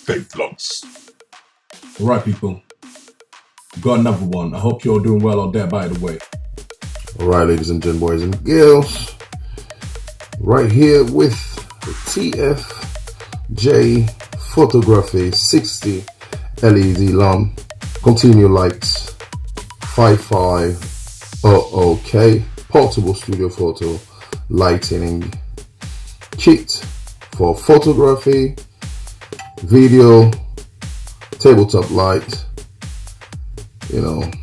Fake Vlogs. Alright people, got another one. I hope you're doing well out there, by the way. Alright, ladies and gentlemen, boys and girls, right here with the TFJ Photography 60 LED lamp, continue lights, 5500K portable studio photo lighting kit for photography, video, tabletop light, and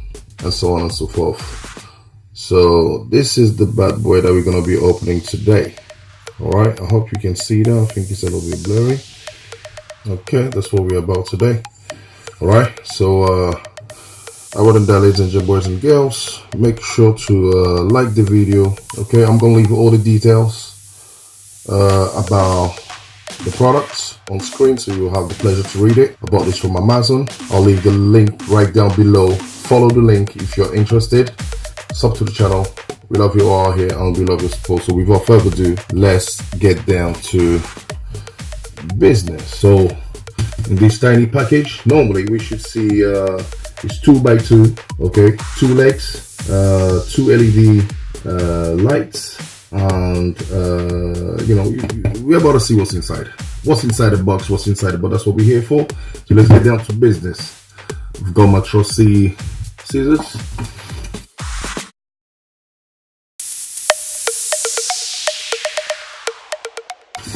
so on and so forth. So this is the bad boy that we're going to be opening today. Alright, I hope you can see that. I think it's a little bit blurry. Okay, that's what we're about today. Alright, so other than that, ladies and gentlemen, boys and girls, make sure to like the video. Okay, I'm going to leave all the details about the products on screen, so you'll have the pleasure to read it. I bought this from Amazon. I'll leave the link right down below. Follow the link if you're interested. Sub to the channel. We love you all here and we love your support. So without further ado, let's get down to business. So in this tiny package, normally we should see it's 2x2, okay, 2 legs, 2 LED lights, and we're about to see what's inside the box, what's inside it, but that's what we're here for. So let's get down to business. We've got my trusty scissors.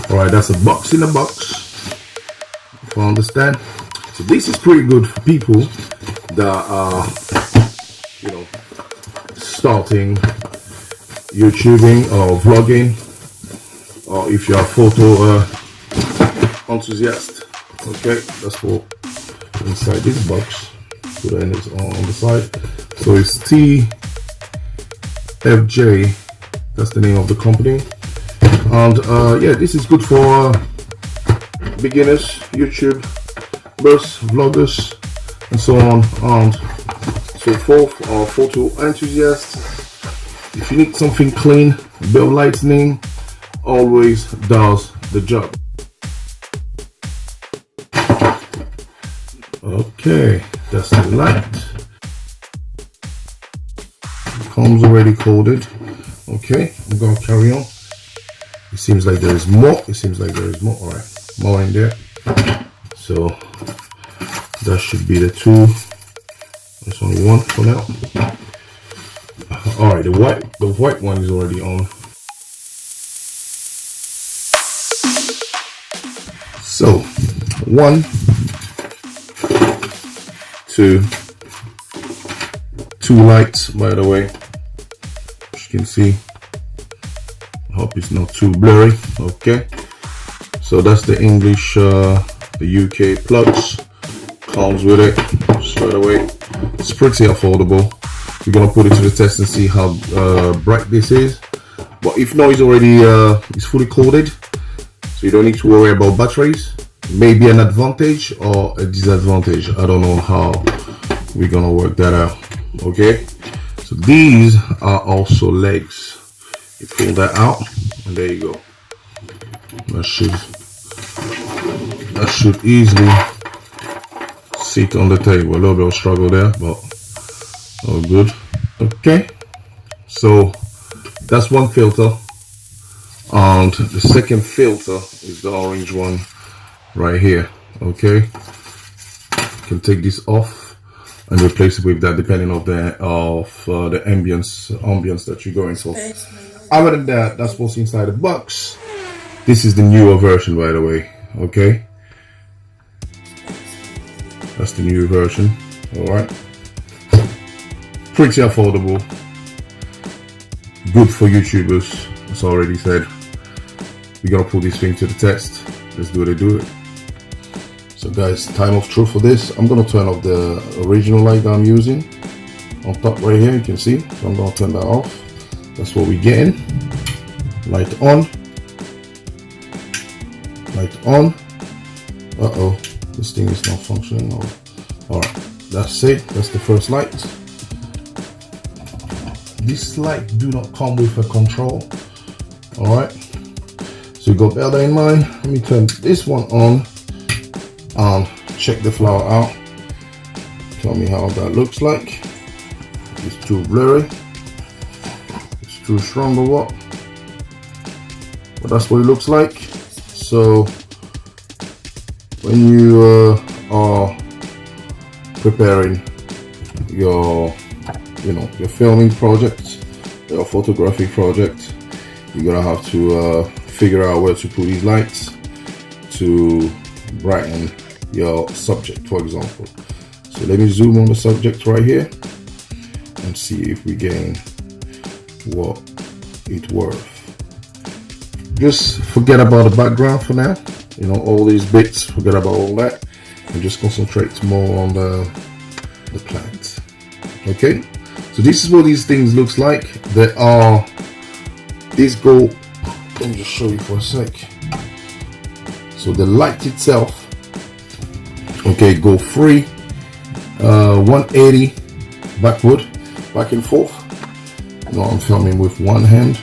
All right, that's a box in a box, if I understand. So this is pretty good for people that are starting YouTubing or vlogging, or if you're a photo enthusiast. Okay, that's what inside this box. Put it on the side. So it's TFJ, that's the name of the company. And yeah, this is good for beginners, YouTubers, vloggers, and so on and so forth, or photo enthusiasts. If you need something clean, a bit of lightning always does the job. Okay, that's the light. Comes already coded. Okay, I'm gonna carry on. It seems like there is more. All right, more in there. So that should be the two. There's only one for now. All right, the white one is already on. So 1, 2 lights, by the way, as you can see. I hope it's not too blurry. Okay, so that's the English, the UK plugs. Comes with it straight away. It's pretty affordable. We're gonna put it to the test and see how bright this is. But if not, it's already it's fully coded, so you don't need to worry about batteries. Maybe an advantage or a disadvantage. I don't know how we're gonna work that out. Okay, so these are also legs. You pull that out, and there you go. That should easily sit on the table. A little bit of struggle there, but all good. Okay, so that's one filter, and the second filter is the orange one right here. Okay, you can take this off and replace it with that, depending on the ambience that you're going. So other than that, that's what's inside the box. This is the newer version, by the way. Okay, that's the new version. All right, pretty affordable, good for YouTubers, as I already said. We're gonna put this thing to the test. Let's do it. So guys, time of truth for this. I'm gonna turn off the original light that I'm using on top right here, you can see. So I'm gonna turn that off. That's what we're getting. Light on. Uh-oh, this thing is not functioning. All right, that's it. That's the first light. This light do not come with a control. All right, so you got that in mind. Let me turn this one on. and check the flower out. Tell me how that looks like. It's too blurry, it's too strong or what, but that's what it looks like. So when you are preparing your your filming project, your photography project, you're gonna have to figure out where to put these lights to brighten your subject, for example. So let me zoom on the subject right here and see if we gain what it's worth. Just forget about the background for now, all these bits, forget about all that, and just concentrate more on the plant. Okay, so this is what these things looks like. These go, let me just show you for a sec. So the light itself, okay, go free, 180 backward, back and forth. I'm filming with one hand,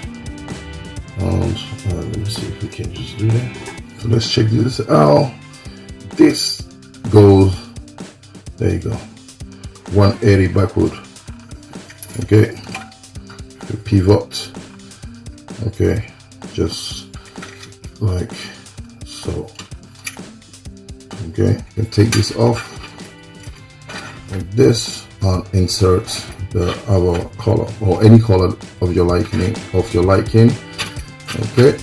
and let me see if we can just do that. So let's check this out. This goes, there you go, 180 backward. Okay, the pivot. Okay, just like so. Okay, you can take this off like this and insert the other color or any color of your liking. Okay,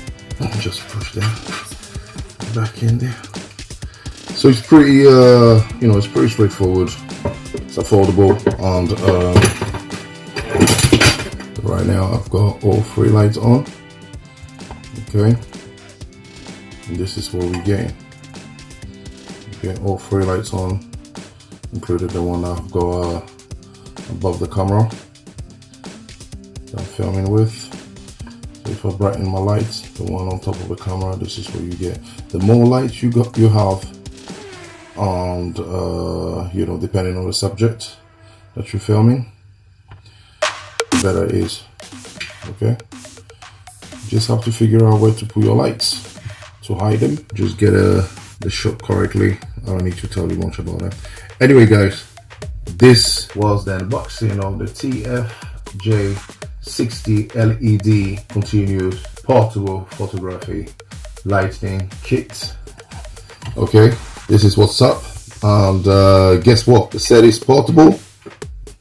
just push that back in there. So it's pretty it's pretty straightforward, it's affordable, and right now I've got all 3 lights on. Okay, and this is what we gain. Okay, all 3 lights on, including the one I've got above the camera that I'm filming with. So if I brighten my lights, the one on top of the camera, this is what you get. The more lights you have, and depending on the subject that you're filming, the better it is. Okay, you just have to figure out where to put your lights to hide them. Just get the shot correctly. I don't need to tell you much about that. Anyway guys, this was the unboxing of the TFJ60 LED continuous portable photography lighting kit. Okay, this is what's up, and guess what, the set is portable,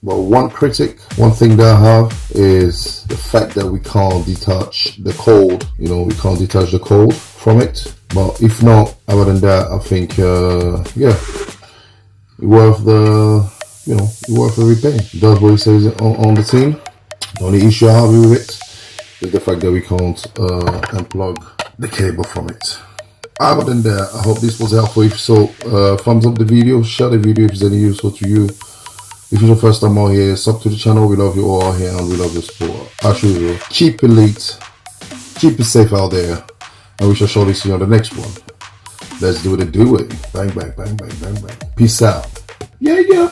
but one thing that I have is the fact that we can't detach the cold. We can't detach the cold from it. But if not, other than that, I think yeah, it's worth the repair. Does what it says on the tin. The only issue I have with it is the fact that we can't unplug the cable from it. Other than that, I hope this was helpful. If so, thumbs up the video, share the video if it's any useful to you. If it's your first time out here, sub to the channel. We love you all here, and we love your support. As usual, keep it lit, keep it safe out there, and we shall surely see you on the next one. Let's do it. Bang, bang, bang, bang, bang, bang. Peace out. Yeah.